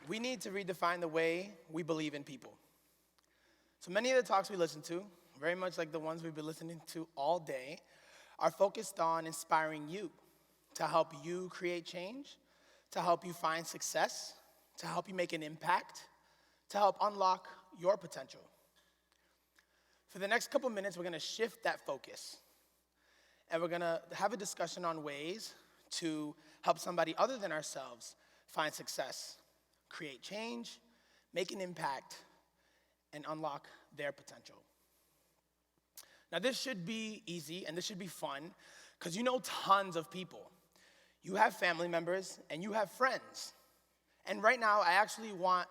We need to redefine the way we believe in people. So many of the talks we listen to, very much like the ones we've been listening to all day, are focused on inspiring you, to help you create change, to help you find success, to help you make an impact, to help unlock your potential. For the next couple minutes, we're going to shift that focus. And we're going to have a discussion on ways to help somebody other than ourselves find success, create change, make an impact, and unlock their potential. Now, this should be easy and this should be fun because you know tons of people. You have family members and you have friends. And right now, I actually want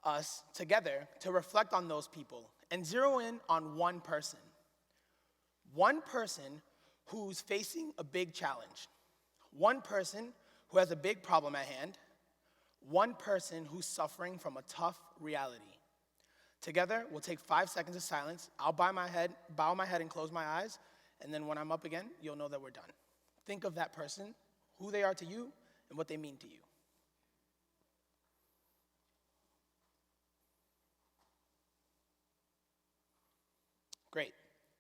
us together to reflect on those people and zero in on one person. One person who's facing a big challenge. One person who has a big problem at hand. One person who's suffering from a tough reality. Together, we'll take 5 seconds of silence. I'll bow my head and close my eyes, and then when I'm up again, you'll know that we're done. Think of that person, who they are to you, and what they mean to you. Great.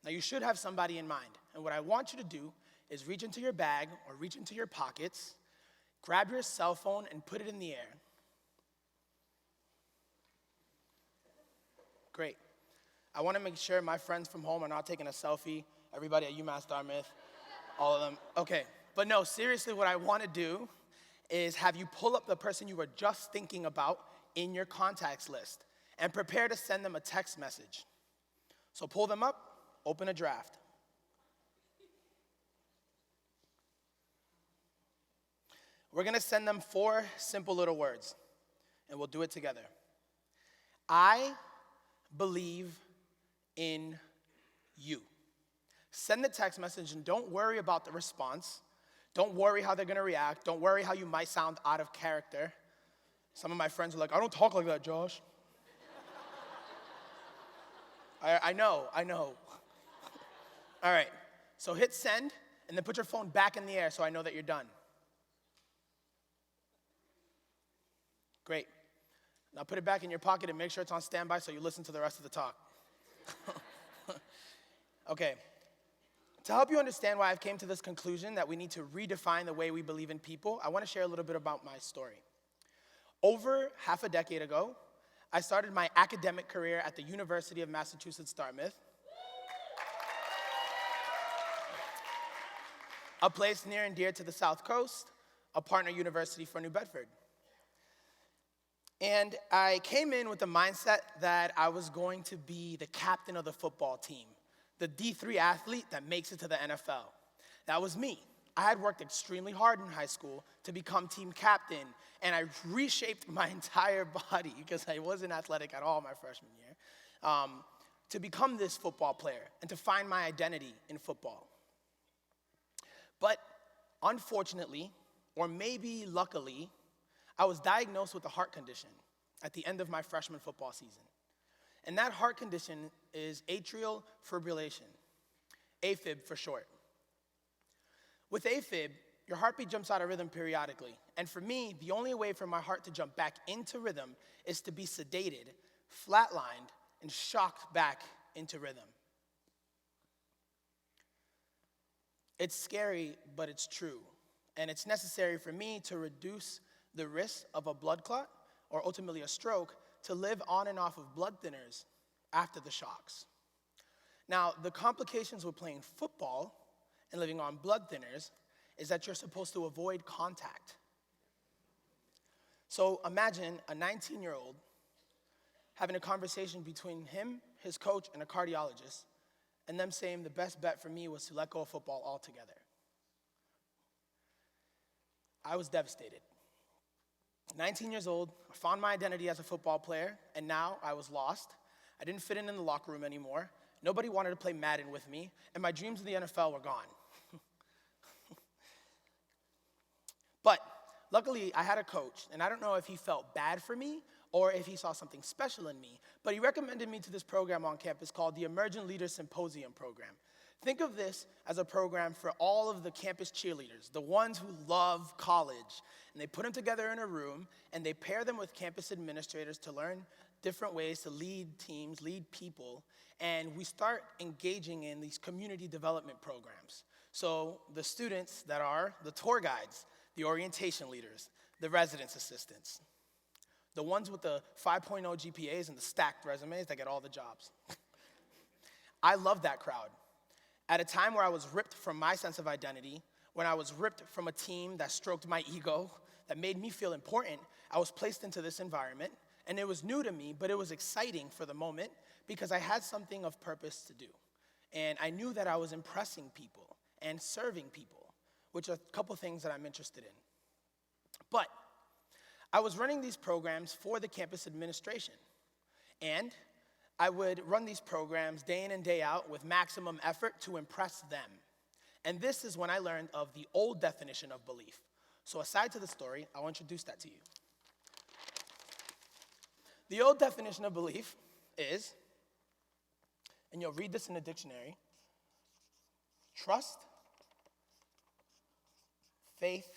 Now you should have somebody in mind, and what I want you to do is reach into your bag or reach into your pockets, grab your cell phone and put it in the air. Great. I want to make sure my friends from home are not taking a selfie. Everybody at UMassD Dartmouth, all of them. Okay, but no, seriously, what I want to do is have you pull up the person you were just thinking about in your contacts list and prepare to send them a text message. So pull them up, open a draft. We're going to send them 4 simple little words, and we'll do it together. I believe in you. Send the text message and don't worry about the response. Don't worry how they're going to react. Don't worry how you might sound out of character. Some of my friends are like, I don't talk like that, Josh. I know. All right, so hit send and then put your phone back in the air so I know that you're done. Great. Now put it back in your pocket and make sure it's on standby so you listen to the rest of the talk. Okay. To help you understand why I've came to this conclusion that we need to redefine the way we believe in people, I want to share a little bit about my story. Over half a decade ago, I started my academic career at the University of Massachusetts Dartmouth, a place near and dear to the South Coast, a partner university for New Bedford. And I came in with the mindset that I was going to be the captain of the football team, the D3 athlete that makes it to the NFL. That was me. I had worked extremely hard in high school to become team captain, and I reshaped my entire body, because I wasn't athletic at all my freshman year, to become this football player and to find my identity in football. But unfortunately, or maybe luckily, I was diagnosed with a heart condition at the end of my freshman football season. And that heart condition is atrial fibrillation, AFib for short. With AFib, your heartbeat jumps out of rhythm periodically. And for me, the only way for my heart to jump back into rhythm is to be sedated, flatlined, and shocked back into rhythm. It's scary, but it's true. And it's necessary for me to reduce the risk of a blood clot, or ultimately a stroke, to live on and off of blood thinners after the shocks. Now, the complications with playing football and living on blood thinners is that you're supposed to avoid contact. So imagine a 19-year-old having a conversation between him, his coach, and a cardiologist, and them saying the best bet for me was to let go of football altogether. I was devastated. 19 years old, I found my identity as a football player, and now I was lost. I didn't fit in the locker room anymore. Nobody wanted to play Madden with me, and my dreams of the NFL were gone. But luckily, I had a coach, and I don't know if he felt bad for me or if he saw something special in me, but he recommended me to this program on campus called the Emergent Leader Symposium program. Think of this as a program for all of the campus cheerleaders, the ones who love college. And they put them together in a room, and they pair them with campus administrators to learn different ways to lead teams, lead people. And we start engaging in these community development programs. So the students that are the tour guides, the orientation leaders, the residence assistants, the ones with the 5.0 GPAs and the stacked resumes that get all the jobs. I love that crowd. At a time where I was ripped from my sense of identity, when I was ripped from a team that stroked my ego, that made me feel important, I was placed into this environment, and it was new to me, but it was exciting for the moment because I had something of purpose to do. And I knew that I was impressing people and serving people, which are a couple things that I'm interested in. But I was running these programs for the campus administration, and I would run these programs day in and day out with maximum effort to impress them. And this is when I learned of the old definition of belief. So aside to the story, I'll introduce that to you. The old definition of belief is, and you'll read this in the dictionary, trust, faith,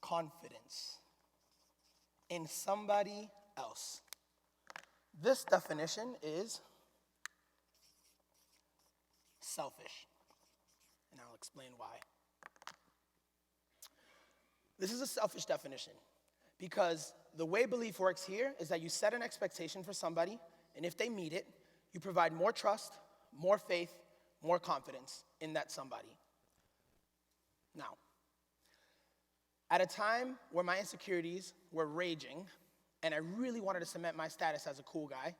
confidence in somebody else. This definition is selfish, and I'll explain why. This is a selfish definition because the way belief works here is that you set an expectation for somebody, and if they meet it, you provide more trust, more faith, more confidence in that somebody. Now, at a time where my insecurities were raging, and I really wanted to cement my status as a cool guy,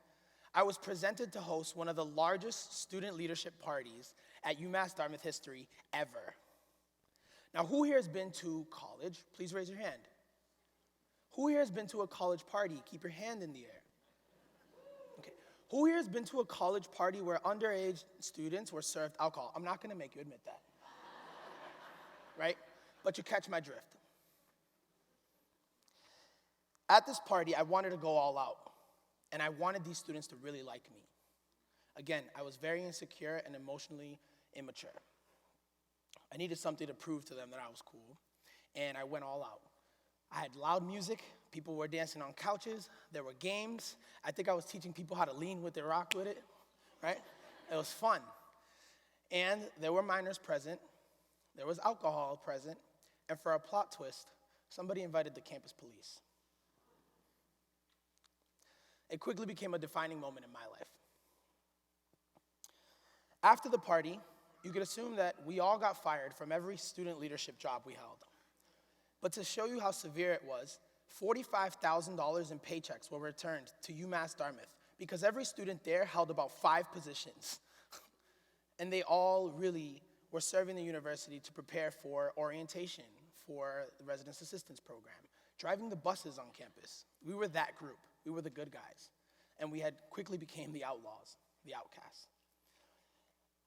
I was presented to host one of the largest student leadership parties at UMass Dartmouth history ever. Now, who here has been to college? Please raise your hand. Who here has been to a college party? Keep your hand in the air. Okay. Who here has been to a college party where underage students were served alcohol? I'm not going to make you admit that. Right? But you catch my drift. At this party, I wanted to go all out, and I wanted these students to really like me. Again, I was very insecure and emotionally immature. I needed something to prove to them that I was cool, and I went all out. I had loud music, people were dancing on couches, there were games. I think I was teaching people how to lean with it, rock with it, right? It was fun. And there were minors present, there was alcohol present, and for a plot twist, somebody invited the campus police. It quickly became a defining moment in my life. After the party, you could assume that we all got fired from every student leadership job we held. But to show you how severe it was, $45,000 in paychecks were returned to UMass Dartmouth because every student there held about 5 positions. And they all really were serving the university to prepare for orientation, for the residence assistance program, driving the buses on campus. We were that group. We were the good guys. And we had quickly became the outlaws, the outcasts.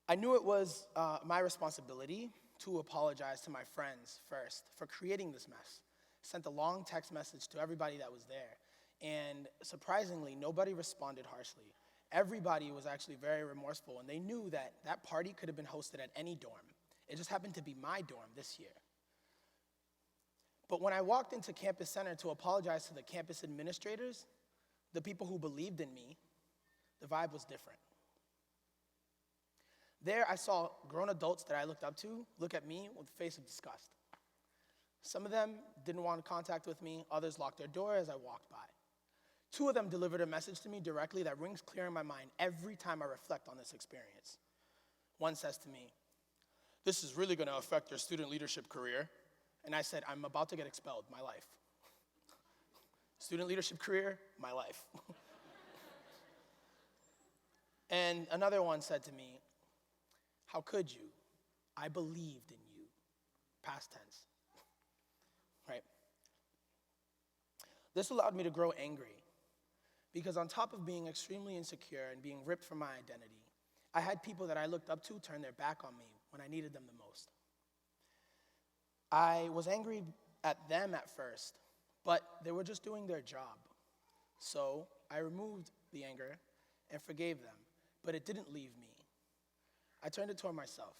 I knew it was my responsibility to apologize to my friends first for creating this mess. Sent a long text message to everybody that was there. And surprisingly, nobody responded harshly. Everybody was actually very remorseful, and they knew that that party could have been hosted at any dorm. It just happened to be my dorm this year. But when I walked into Campus Center to apologize to the campus administrators, the people who believed in me, the vibe was different. There, I saw grown adults that I looked up to look at me with a face of disgust. Some of them didn't want contact with me, others locked their door as I walked by. 2 of them delivered a message to me directly that rings clear in my mind every time I reflect on this experience. One says to me, "This is really going to affect your student leadership career." And I said, "I'm about to get expelled, my life." Student leadership career, my life. And another one said to me, "How could you? I believed in you." Past tense, right? This allowed me to grow angry because on top of being extremely insecure and being ripped from my identity, I had people that I looked up to turn their back on me when I needed them the most. I was angry at them at first, but they were just doing their job. So I removed the anger and forgave them, but it didn't leave me. I turned it toward myself.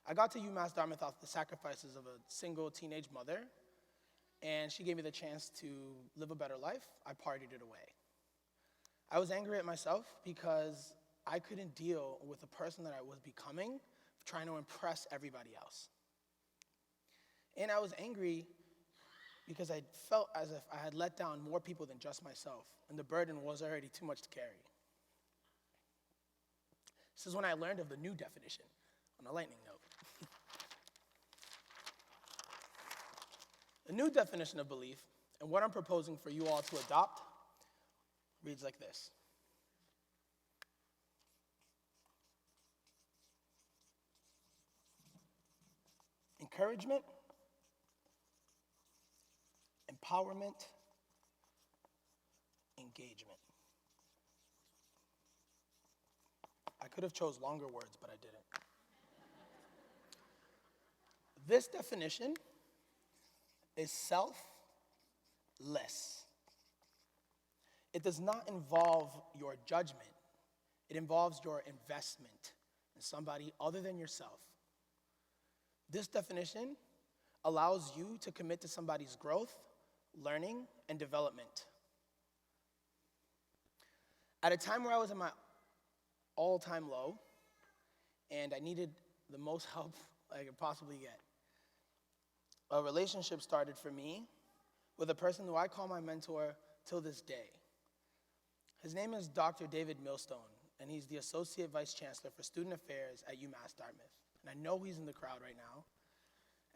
I got to UMass Dartmouth off the sacrifices of a single teenage mother, and she gave me the chance to live a better life. I partied it away. I was angry at myself because I couldn't deal with the person that I was becoming, trying to impress everybody else. And I was angry because I felt as if I had let down more people than just myself, and the burden was already too much to carry. This is when I learned of the new definition, on a lightning note. The new definition of belief, and what I'm proposing for you all to adopt, reads like this. Encouragement, empowerment, engagement. I could have chose longer words, but I didn't. This definition is selfless. It does not involve your judgment. It involves your investment in somebody other than yourself. This definition allows you to commit to somebody's growth, learning, and development. At a time where I was in my all-time low, and I needed the most help I could possibly get, a relationship started for me with a person who I call my mentor till this day. His name is Dr. David Millstone, and he's the Associate Vice Chancellor for Student Affairs at UMass Dartmouth. And I know he's in the crowd right now,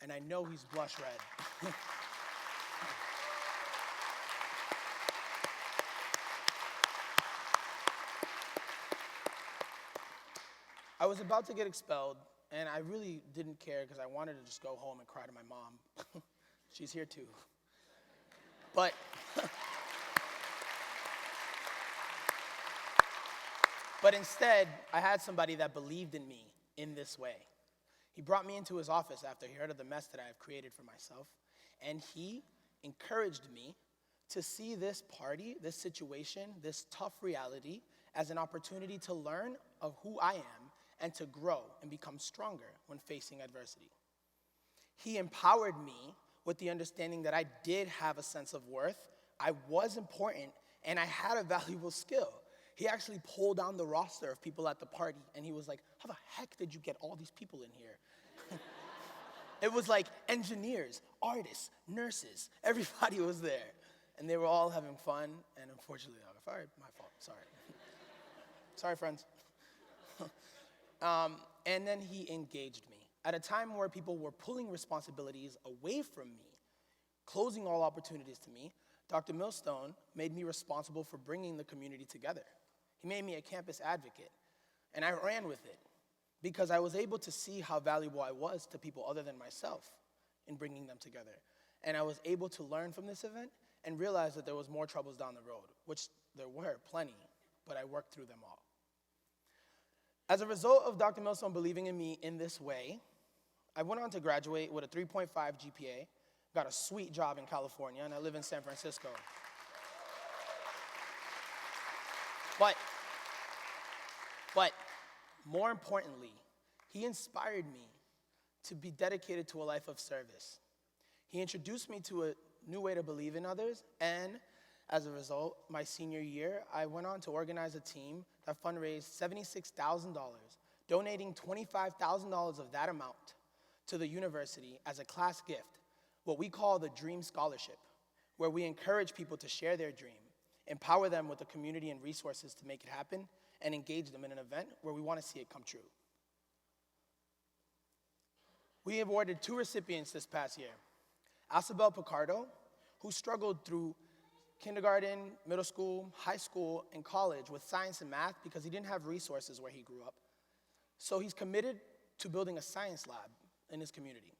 and I know he's blush red. I was about to get expelled, and I really didn't care because I wanted to just go home and cry to my mom. She's here too. But instead, I had somebody that believed in me in this way. He brought me into his office after he heard of the mess that I have created for myself, and he encouraged me to see this party, this situation, this tough reality as an opportunity to learn of who I am and to grow and become stronger when facing adversity. He empowered me with the understanding that I did have a sense of worth, I was important, and I had a valuable skill. He actually pulled down the roster of people at the party, and he was like, how the heck did you get all these people in here? It was like engineers, artists, nurses, everybody was there. And they were all having fun, and unfortunately, I got fired. My fault, sorry. Sorry, friends. And then he engaged me. At a time where people were pulling responsibilities away from me, closing all opportunities to me, Dr. Millstone made me responsible for bringing the community together. He made me a campus advocate, and I ran with it because I was able to see how valuable I was to people other than myself in bringing them together. And I was able to learn from this event and realize that there was more troubles down the road, which there were plenty, but I worked through them all. As a result of Dr. Millstone believing in me in this way, I went on to graduate with a 3.5 GPA, got a sweet job in California, and I live in San Francisco. But more importantly, he inspired me to be dedicated to a life of service. He introduced me to a new way to believe in others, and as a result, my senior year, I went on to organize a team that fundraised $76,000, donating $25,000 of that amount to the university as a class gift, what we call the Dream Scholarship, where we encourage people to share their dream, empower them with the community and resources to make it happen, and engage them in an event where we want to see it come true. We awarded 2 recipients this past year. Asabel Picardo, who struggled through kindergarten, middle school, high school, and college with science and math because he didn't have resources where he grew up. So he's committed to building a science lab in his community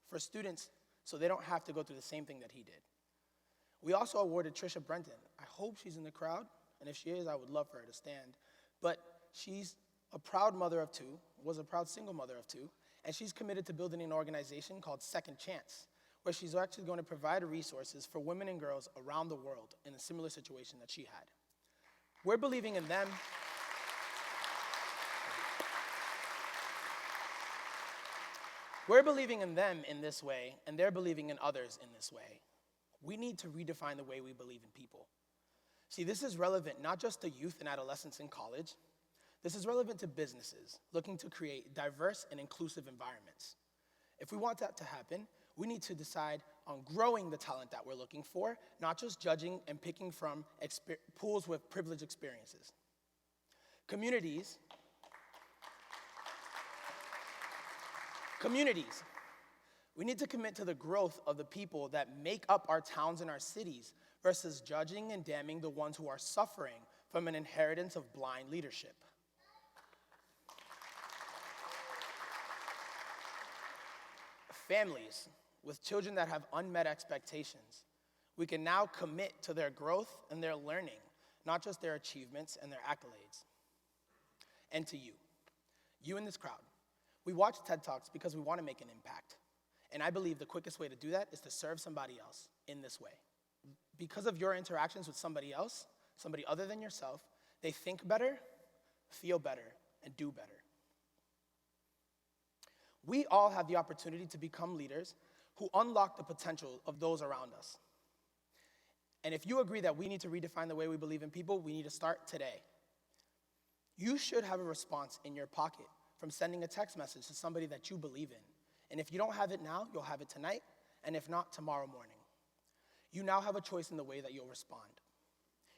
for students so they don't have to go through the same thing that he did. We also awarded Trisha Brenton. I hope she's in the crowd, and if she is, I would love for her to stand. But she's a proud mother of 2, was a proud single mother of 2, and she's committed to building an organization called Second Chance, where she's actually going to provide resources for women and girls around the world in a similar situation that she had. We're believing in them. We're believing in them in this way, and they're believing in others in this way. We need to redefine the way we believe in people. See, this is relevant not just to youth and adolescents in college. This is relevant to businesses looking to create diverse and inclusive environments. If we want that to happen, we need to decide on growing the talent that we're looking for, not just judging and picking from pools with privileged experiences. Communities. We need to commit to the growth of the people that make up our towns and our cities versus judging and damning the ones who are suffering from an inheritance of blind leadership. Families with children that have unmet expectations, we can now commit to their growth and their learning, not just their achievements and their accolades. And to you in this crowd, we watch TED Talks because we want to make an impact. And I believe the quickest way to do that is to serve somebody else in this way. Because of your interactions with somebody else, somebody other than yourself, they think better, feel better, and do better. We all have the opportunity to become leaders who unlock the potential of those around us. And if you agree that we need to redefine the way we believe in people, we need to start today. You should have a response in your pocket from sending a text message to somebody that you believe in. And if you don't have it now, you'll have it tonight, and if not, tomorrow morning. You now have a choice in the way that you'll respond.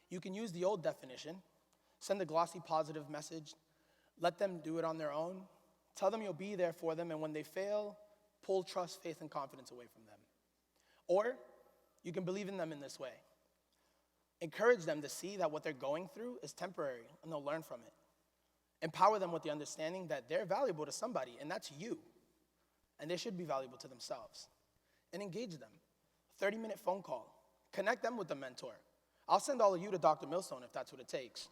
You can use the old definition, send a glossy positive message, let them do it on their own, tell them you'll be there for them, and when they fail, pull trust, faith, and confidence away from them. Or you can believe in them in this way. Encourage them to see that what they're going through is temporary, and they'll learn from it. Empower them with the understanding that they're valuable to somebody, and that's you. And they should be valuable to themselves. And engage them. 30-minute phone call. Connect them with a mentor. I'll send all of you to Dr. Millstone if that's what it takes.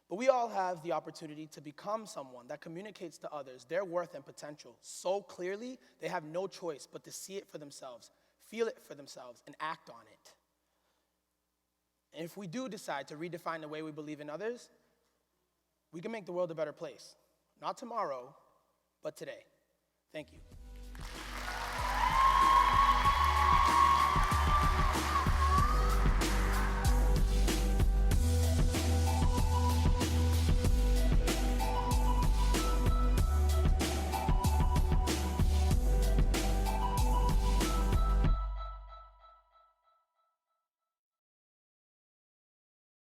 But we all have the opportunity to become someone that communicates to others their worth and potential so clearly they have no choice but to see it for themselves, feel it for themselves, and act on it. And if we do decide to redefine the way we believe in others, we can make the world a better place. Not tomorrow, but today. Thank you.